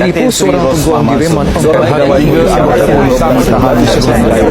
ditipu seorang peguam di Reman terhadap 3 anggota polis ditahan di sebuah wilayah.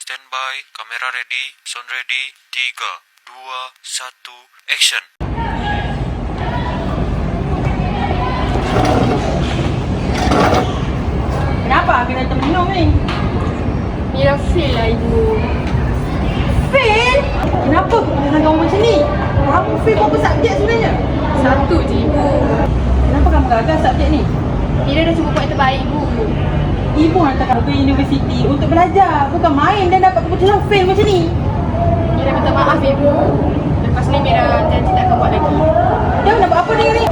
Standby, kamera ready, sound ready, 3, 2, 1, action. Kenapa kena terminum ni? Mira fail lah ibu. Fail? Kenapa keputusan kamu macam ni? Kamu fail berapa subjek sebenarnya? 1 je ibu. Kenapa kamu gagal subjek ni? Mira dah cuba buat yang terbaik ibu. Ibu hantar kamu ke universiti untuk belajar, bukan main dan dapat keputusan fail macam ni. Mira minta maaf ibu. Lepas ni Mira janji tak akan buat lagi. Dia nak buat apa dengan ni?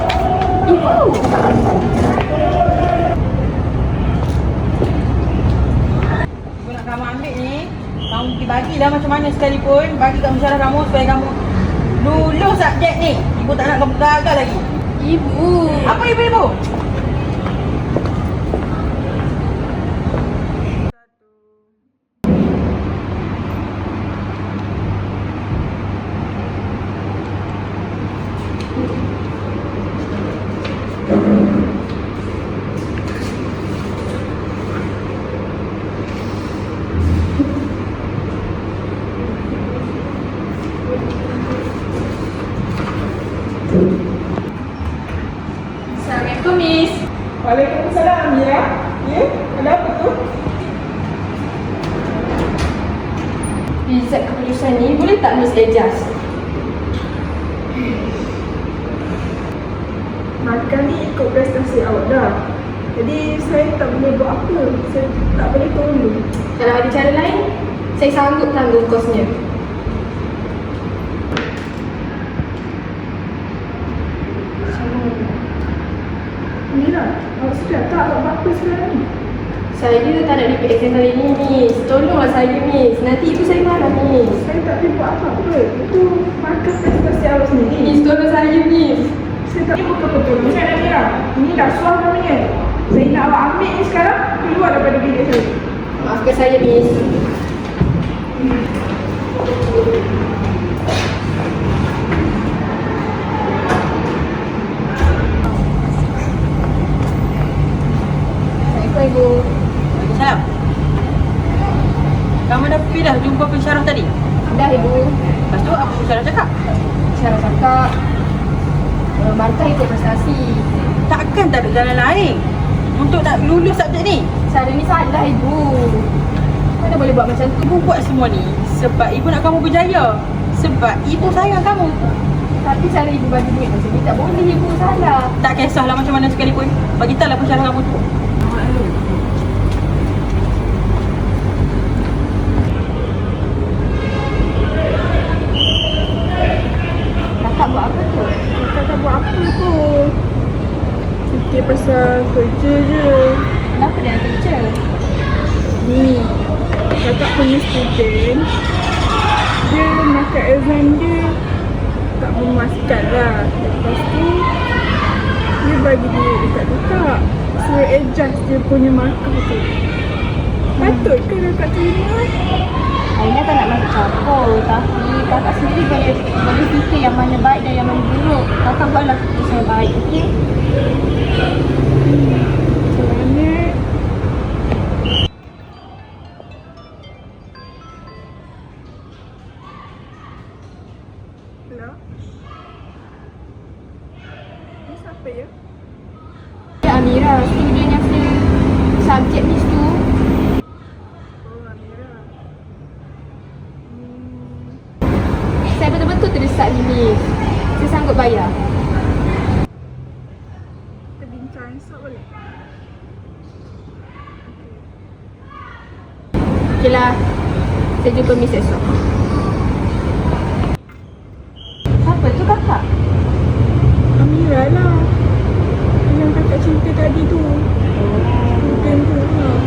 Ibu. Ibu nak kamu ambil ni, kamu bagilah macam mana sekalipun, bagi kat musyawarah kamu supaya kamu lulus subjek ni. Ibu tak nak kamu gagal lagi. Ibu. Apa ibu-ibu? Assalamualaikum Miss. Waalaikumsalam Amira. Ya? Kenapa tu? Result keputusan ni boleh tak Miss adjust? Makan ni ikut prestasi awak dah. Jadi saya tak boleh buat apa. Saya tak boleh tolong. Kalau ada cara lain, saya sanggup tanggung kosnya. Mira, awak sudah tak awak buat apa sekarang ni? Saya tak nak repeat exam kali ni Miss. Tolonglah saya Miss. Nanti ibu saya marah Miss. Saya tak boleh buat apa-apa. Itu markah prestasi awak sendiri. Miss tolong saya Miss. Saya tak boleh bukan pertolongan dah Mira. Ini dah suah namanya. Saya nak awak ambil ni sekarang, keluar daripada bilik saya. Maafkan saya Miss. Assalamualaikum Ibu. Waalaikumsalam. Kamu dah pergi dah jumpa pensyarah tadi? Dah Ibu. Lepas tu apa pensyarah cakap? Cara cakap markah ikut prestasi. Takkan tak ada jalan lain untuk nak lulus subjek ni? Cara ni salah Ibu. Mana boleh buat macam tu? Ibu buat semua ni sebab ibu nak kamu berjaya. Sebab ibu sayang kamu. Tapi cara Ibu bagi duit macam ni tak boleh Ibu, salah. Tak kisahlah macam mana sekalipun, bagi tahulah pensyarah kamu tu. Kakak buat apa tu? Kakak tak buat apa pun. Fikir pasal kerja je. Kenapa dia nak kerja? Ni, kakak punya student. Dia markah exam dia tak memuaskan lah. Lepas tu, dia bagi duit dekat kakak. Suruh adjust dia punya markah tu. Patut ke kakak terima? Aina tak nak masuk campur. Tapi kakak sendiri boleh fikir yang mana baik dan yang mana buruk. Kakak buatlah keputusan yang baik, okey? Macam mana? Hello? Ni siapa ya? Amira, student yang subjek ni tu. Oh, Amira. Saya betul-betul terdesak ni, Miss. Saya sanggup bayar. Okeylah. Saya jumpa Miss esok. Siapa tu kakak? Amira lah. Yang kakak cerita tadi tu. Bukan tu lah.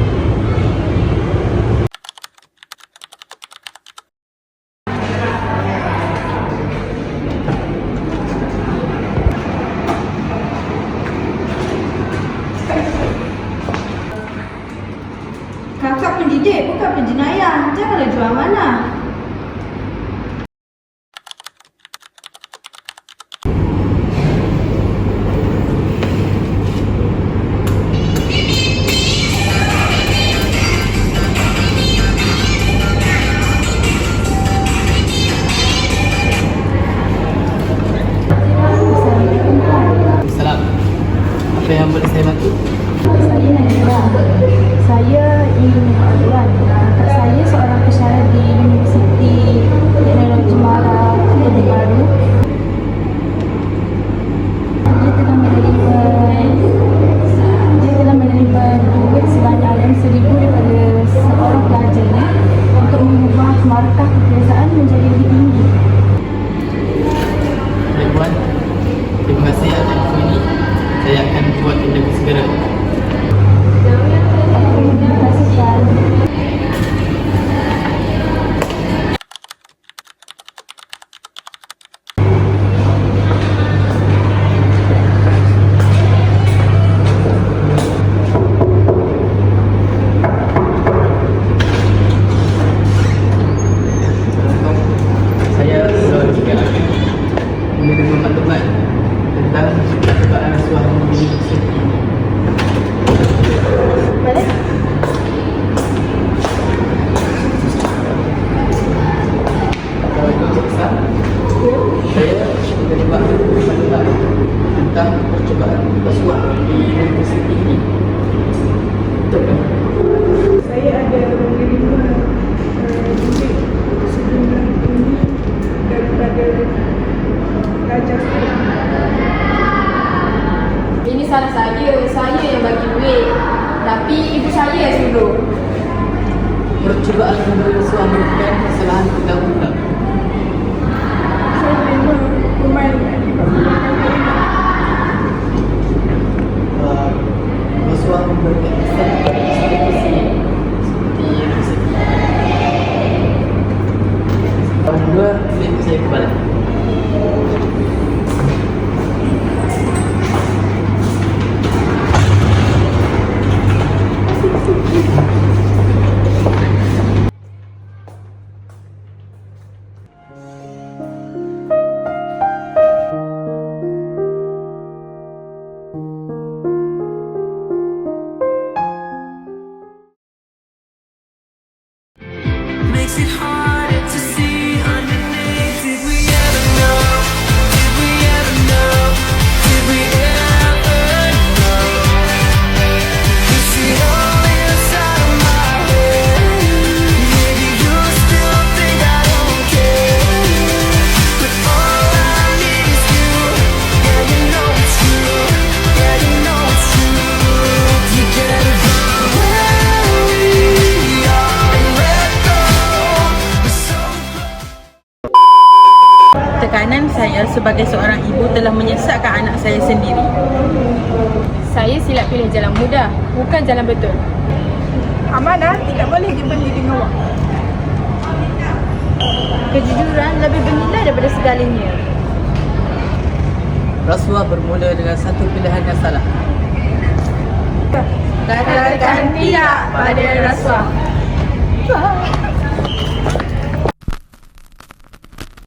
Kakak pendidik bukan penjenayah. Janganlah jual amanah. Salam. Apa yang boleh saya bantu? Saya Najibah. Saya ingin mengajukan kakak saya seorang pensyarah di Universiti Teknologi Mara Kota Baru. Dia telah menerima duit sebanyak RM1,000 daripada seorang pelajarnya untuk mengubah markah kebiasaan menjadi lebih tinggi. Baik Puan. Terima kasih atas info ini. Saya akan buat tindakan segera. Terima kasih Tuan. Saya sudah juga menerima maklumat tentang percobaan rasuah di universiti. Balik. Kalau itu ceksan, saya menerima maklumat tentang percobaan rasuah di universiti ini. Betul kan? Saya ada menerima duit sejumlah ini daripada pelajar saya. Ini salah saya yang bagi duit. Tapi ibu saya yang suruh. Percobaan memberi rasuah merupakan kesalahan undang-undang. Saya terima hukuman akibat Rasuah memberikan kesan kepada institusi seperti universiti. Tahun kedua, duit saya kembali. Makes it harder to see underneath. Did we ever know? Did we ever know? Did we ever know? You see all inside of my head. Maybe you still think I don't care, but all I need is you. Yeah, you know it's true. Yeah, you know it's true. Forget about where we are and let go. We're so Tekanan saya sebagai seorang ibu telah menyesatkan anak saya sendiri. Saya silap pilih jalan mudah, bukan jalan betul. amanah tidak boleh dibeli dengan wang. Kejujuran lebih bernilai daripada segalanya. Rasuah bermula dengan satu pilihan yang salah. Katakan tidak pada rasuah.